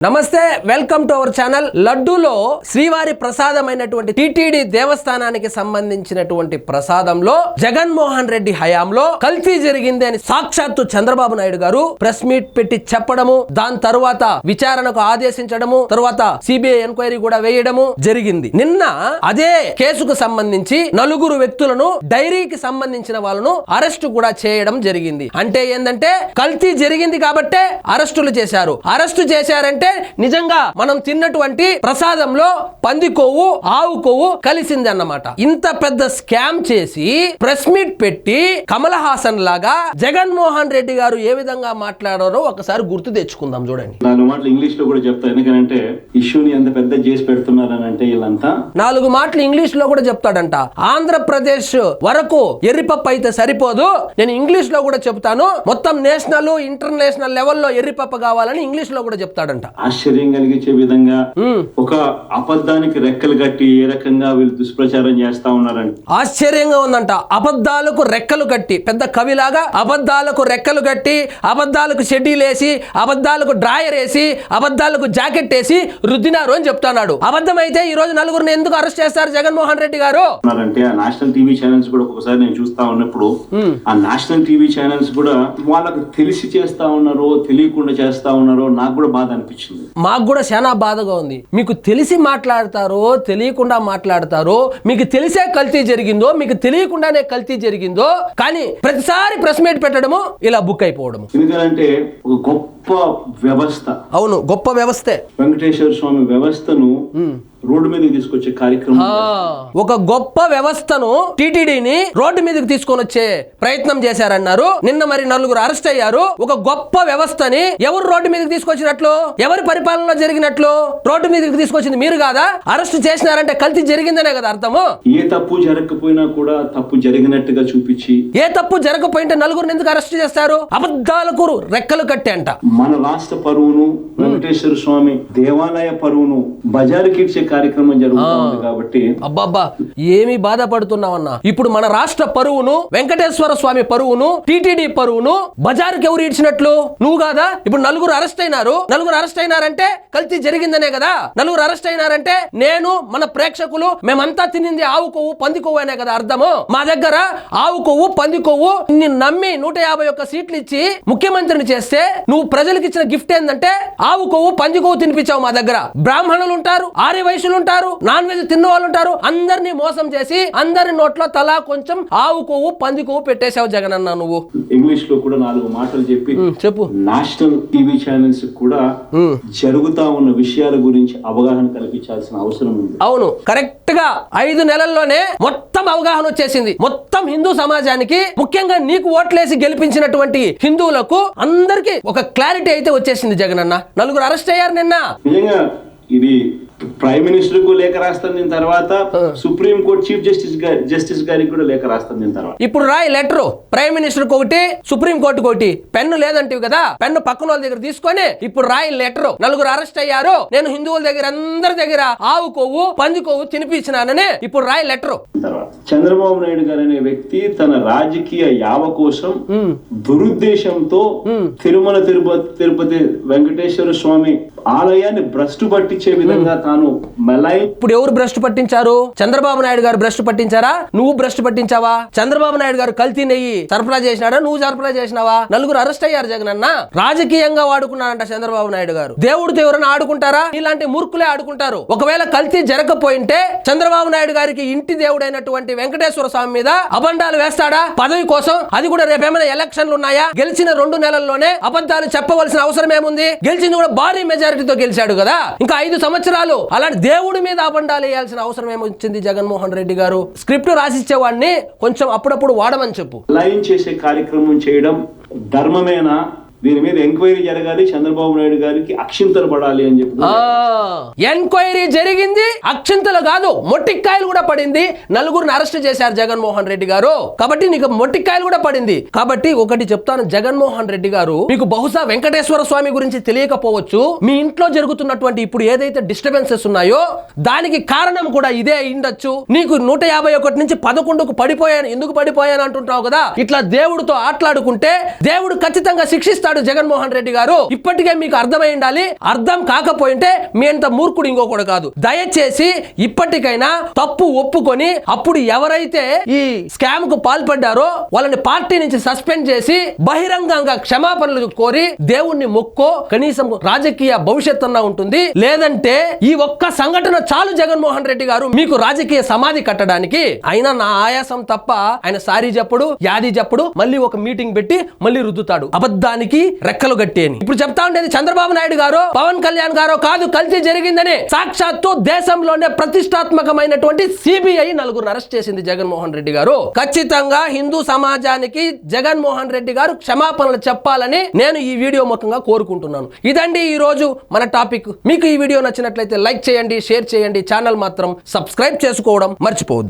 నమస్తే, welcome to our channel. లడ్డూలో శ్రీవారి ప్రసాదమైనటువంటి టిటిడి దేవస్థానానికి సంబంధించినటువంటి ప్రసాదంలో జగన్మోహన్ రెడ్డి హయాంలో కల్తీ జరిగింది అని సాక్షాత్తు చంద్రబాబు నాయుడు గారు ప్రెస్ మీట్ పెట్టి చెప్పడము, దాని తరువాత విచారణకు ఆదేశించడము, తరువాత సిబిఐ ఎంక్వైరీ కూడా వేయడము జరిగింది. నిన్న అదే కేసుకు సంబంధించి నలుగురు వ్యక్తులను, డైరీకి సంబంధించిన వాళ్ళను అరెస్టు కూడా చేయడం జరిగింది. అంటే ఏంటంటే కల్తీ జరిగింది కాబట్టే అరెస్టులు చేశారు. అరెస్టు చేశారంటే నిజంగా మనం తిన్నటువంటి ప్రసాదంలో పంది కొవ్వు, ఆవు కొవ్వు కలిసింది అన్నమాట. ఇంత పెద్ద స్కామ్ చేసి ప్రెస్ మీట్ పెట్టి కమల్ హాసన్ లాగా జగన్మోహన్ రెడ్డి గారు ఏ విధంగా మాట్లాడారో ఒకసారి గుర్తు తెచ్చుకుందాం. చూడండి, 4 మాటలు ఇంగ్లీష్ లో కూడా చెప్తా. ఎందుకంటే ఇష్యూని ఎంత పెద్ద చేసి పెడుతున్నారని అంటే వీళ్ళంతా 4 మాటలు ఇంగ్లీష్ లో కూడా చెప్తాడంట. ఆంధ్రప్రదేశ్ వరకు ఎర్రిపప్పు అయితే సరిపోదు, నేను ఇంగ్లీష్ లో కూడా చెప్తాను, మొత్తం నేషనల్ ఇంటర్నేషనల్ లెవెల్లో ఎర్రిపప్పు కావాలని ఇంగ్లీష్ లో కూడా చెప్తాడంట. ఆశ్చర్యం కలిగించే విధంగా ఒక అబద్ధానికి రెక్కలు కట్టి ఏ రకంగా వీళ్ళు దుష్ప్రచారం చేస్తా ఉన్నారని ఆశ్చర్యంగా ఉందంట. అబద్ధాలకు రెక్కలు కట్టి, పెద్ద కవిలాగా అబద్ధాలకు రెక్కలు కట్టి, అబద్ధాలకు షెడ్యూల్ వేసి, అబద్ధాలకు డ్రాయర్ వేసి, అబద్ధాలకు జాకెట్ వేసి రుద్దినారు అని చెప్తున్నాడు. అబద్ధం అయితే ఈ రోజు నలుగురిని ఎందుకు అరెస్ట్ చేస్తారు జగన్మోహన్ రెడ్డి గారు? అంటే ఆ నేషనల్ టీవీ ఛానల్స్ కూడా ఒకసారి నేను చూస్తా ఉన్నప్పుడు ఆ నేషనల్ టీవీ ఛానల్స్ కూడా వాళ్ళకు తెలిసి చేస్తా ఉన్నారో తెలియకుండా చేస్తా ఉన్నారో నాకు కూడా బాధ అనిపించింది. మాకు కూడా చాలా బాధగా ఉంది. మీకు తెలిసి మాట్లాడతారో తెలియకుండా మాట్లాడతారో, మీకు తెలిసే కల్తీ జరిగిందో మీకు తెలియకుండానే కల్తీ జరిగిందో, కానీ ప్రతిసారి ప్రెస్ మీట్ పెట్టడము, ఇలా బుక్ అయిపోవడము. ఎందుకంటే ఒక గొప్ప వ్యవస్థ, అవును గొప్ప వ్యవస్థే, వెంకటేశ్వర స్వామి వ్యవస్థను రోడ్డు మీదకి తీసుకొచ్చే కార్యక్రమం, ఒక గొప్ప వ్యవస్థను టిటిడిని రోడ్డు మీదకి తీసుకొని వచ్చే ప్రయత్నం చేశారన్నారు. నిన్న మరి నలుగురు అరెస్ట్ అయ్యారు. ఒక గొప్ప వ్యవస్థని ఎవరు రోడ్డు మీదకి తీసుకొచ్చినట్లు, ఎవరి పరిపాలనలో జరిగినట్లు రోడ్డు మీదకి తీసుకొచ్చింది మీరు కాదా? అరెస్ట్ చేసినారంటే కల్తీ జరిగిందనే కదా అర్థము. ఏ తప్పు జరగకపోయినా కూడా తప్పు జరిగినట్టుగా చూపించి, ఏ తప్పు జరగకపోయింటే నలుగురిని ఎందుకు అరెస్ట్ చేస్తారు? అబద్ధాలకు రెక్కలు కట్టే అంట. మన రాష్ట్ర పరువును, వెంకటేశ్వర స్వామి దేవాలయ పరువును బజారుకి ఇచ్చే కార్యక్రమం జరుగుతుంది. కాబట్టి అబ్బాబ్బా ఏమి బాధపడుతున్నావన్నా. ఇప్పుడు మన రాష్ట్ర పరువును, వెంకటేశ్వర స్వామి పరువును, టిటిడి పరువును బజారుకి ఎవరు ఇచ్చినట్లు? నువ్వు కాదా? ఇప్పుడు నలుగురు అరెస్ట్ అయినారు. నలుగురు అరెస్ట్ అయినారంటే కల్తీ జరిగిందనే కదా. నలుగురు అరెస్ట్ అయినారంటే నేను, మన ప్రేక్షకులు, మేమంతా తినింది ఆవు కొవ్వు, పంది కొవ్వు అనే కదా అర్థము. మా దగ్గర ఆవు కొవ్వు, పంది కొవ్వు నమ్మి 151 సీట్లు ఇచ్చి ముఖ్యమంత్రిని చేస్తే నువ్వు ప్రజలకు ఇచ్చిన గిఫ్ట్ ఏంటంటే ఆవు కొవ్వు, పంది కొవ్వు తినిపించావు. మా దగ్గర బ్రాహ్మణులు ఉంటారు, ఆర్య వైశ్యులు ఉంటారు, నాన్ వెజ్ తిన్న వాళ్ళు ఉంటారు, అందరినీ మోసం చేసి అందరి నోట్లో తలా కొంచెం ఆవు కొవ్వు, పంది కొవ్వు పెట్టేశావు జగన్ అన్న. నువ్వు ఇంగ్లీష్ లో కూడా 4 మాటలు చెప్పు. నేషనల్ టీవీ ఛానల్స్ కూడా జరుగుతా ఉన్న విషయాల గురించి అవగాహన కల్పించాల్సిన అవసరం ఉంది. అవును, కరెక్ట్ గా 5 నెలల్లోనే మొత్తం అవగాహన వచ్చేసింది. మొత్తం హిందూ సమాజానికి, ముఖ్యంగా నీకు ఓట్లేసి గెలిపించినటువంటి హిందువులకు అందరికి ఒక క్లారిటీ అయితే వచ్చేసింది జగన్ అన్న. నలుగురు అరెస్ట్ అయ్యారు నిన్న. నిజంగా ఇది ప్రైమ్ మినిస్టర్ కు లేఖ రాస్తాను, దీని తర్వాత సుప్రీం కోర్టు చీఫ్ జస్టిస్ గారికి కూడా లేఖ రాస్తాను. దీని తర్వాత ఇప్పుడు రాయి లెటర్, ప్రైమ్ మినిస్టర్ ఒకటి, సుప్రీం కోర్టుకు ఒకటి. పెన్ను లేదంటివి కదా, పెన్ను పక్కన వాళ్ళ దగ్గర తీసుకొని ఇప్పుడు రాయి లెటర్. నలుగురు అరెస్ట్ అయ్యారు, నేను హిందువుల దగ్గర అందరి దగ్గర ఆవు కొవ్వు, పంది కొవ్వు తినిపించినానని ఇప్పుడు రాయి లెటర్. చంద్రబాబు నాయుడు గారు అనే వ్యక్తి తన రాజకీయ యావ కోసం దురుద్దేశంతో తిరుమల తిరుపతి వెంకటేశ్వర స్వామి ఆలయాన్ని భ్రష్టు పట్టించే విధంగా ఇప్పుడు ఎవరు భ్రష్టు పట్టించారు? చంద్రబాబు నాయుడు గారు భ్రష్టు పట్టించారా? నువ్వు భ్రష్టు పట్టించావా? చంద్రబాబు నాయుడు గారు కల్తీ నెయ్యి సరఫరా చేసినాడా? నువ్వు సరఫరా చేసినావా? నలుగురు అరెస్ట్ అయ్యారు జగన్ అన్న. రాజకీయంగా వాడుకున్నాడంట చంద్రబాబు నాయుడు గారు. దేవుడితో ఎవరైనా ఆడుకుంటారా? ఇలాంటి మూర్ఖులే ఆడుకుంటారు. ఒకవేళ కల్తీ జరగకపోయింటే చంద్రబాబు నాయుడు గారికి ఇంటి దేవుడైనటువంటి వెంకటేశ్వర స్వామి మీద అబద్ధాలు వేస్తాడా పదవి కోసం? అది కూడా రేపేమైనా ఎలక్షన్లు ఉన్నాయా? గెలిచిన 2 నెలల్లోనే అబద్ధాలు చెప్పవలసిన అవసరం ఏముంది? గెలిచింది కూడా భారీ మెజారిటీతో గెలిచాడు కదా. ఇంకా 5 సంవత్సరాలు అలాంటి దేవుడి మీద అబండాలు వేయాల్సిన అవసరం ఏమొచ్చింది జగన్మోహన్ రెడ్డి గారు? స్క్రిప్ట్ రాసిచ్చేవాడిని కొంచెం అప్పుడప్పుడు వాడమని చెప్పు. లైన్ చేసే కార్యక్రమం చేయడం ధర్మమేనా? దీని మీద ఎంక్వైరీ జరగాలి, చంద్రబాబు నాయుడు గారికి అక్షింతలు పడాలి అని చెప్పి ఎంక్వైరీ జరిగింది. అక్షింతలు కాదు, మొట్టికాయలు కూడా పడింది. నలుగురిని అరెస్ట్ చేశారు జగన్మోహన్ రెడ్డి గారు. కాబట్టి నీకు మొట్టికాయలు కూడా పడింది. కాబట్టి ఒకటి చెప్తాను, జగన్మోహన్ రెడ్డి గారు, మీకు బహుశా వెంకటేశ్వర స్వామి గురించి తెలియకపోవచ్చు. మీ ఇంట్లో జరుగుతున్నటువంటి ఇప్పుడు ఏదైతే డిస్టర్బెన్సెస్ ఉన్నాయో దానికి కారణం కూడా ఇదే అయిండొచ్చు. నీకు 151 నుంచి 11కు పడిపోయాను, ఎందుకు పడిపోయాను అంటుంటావు కదా. ఇట్లా దేవుడితో ఆటలాడుకుంటే దేవుడు ఖచ్చితంగా శిక్షిస్తాడు. చెప్తాడు జగన్మోహన్ రెడ్డి గారు. ఇప్పటికే మీకు అర్థమై ఉండాలి, అర్థం కాకపోయింటే మీ అంత మూర్ఖుడు ఇంకొకడు కాదు. దయచేసి ఇప్పటికైనా తప్పు ఒప్పుకొని అప్పుడు ఎవరైతే ఈ స్కామ్ కు పాల్పడ్డారో వాళ్ళని పార్టీ నుంచి సస్పెండ్ చేసి బహిరంగంగా క్షమాపణలు కోరి దేవుణ్ణి మొక్కో, కనీసం రాజకీయ భవిష్యత్తు అన్నా ఉంటుంది. లేదంటే ఈ ఒక్క సంఘటన చాలు జగన్మోహన్ రెడ్డి గారు మీకు రాజకీయ సమాధి కట్టడానికి. అయినా నా ఆయాసం తప్ప ఆయన సారీ చెప్పడు, యాది చెప్పడు, మళ్ళీ ఒక మీటింగ్ పెట్టి మళ్ళీ రుద్దుతాడు. అబద్ధానికి రెక్కలు గట్టి అని. ఇప్పుడు చెప్తా ఉండేది చంద్రబాబు నాయుడు గారు, పవన్ కళ్యాణ్ గారు కాదు కల్తీ జరిగిందని. సాక్షాత్తు దేశంలోనే ప్రతిష్టాత్మకమైనటువంటి సిబిఐ నలుగురు అరెస్ట్ చేసింది జగన్మోహన్ రెడ్డి గారు. ఖచ్చితంగా హిందూ సమాజానికి జగన్మోహన్ రెడ్డి గారు క్షమాపణలు చెప్పాలని నేను ఈ వీడియో ముఖంగా కోరుకుంటున్నాను. ఇదండి ఈ రోజు మన టాపిక్. మీకు ఈ వీడియో నచ్చినట్లయితే లైక్ చేయండి, షేర్ చేయండి, ఛానల్ మాత్రం సబ్స్క్రైబ్ చేసుకోవడం మర్చిపోవద్దు.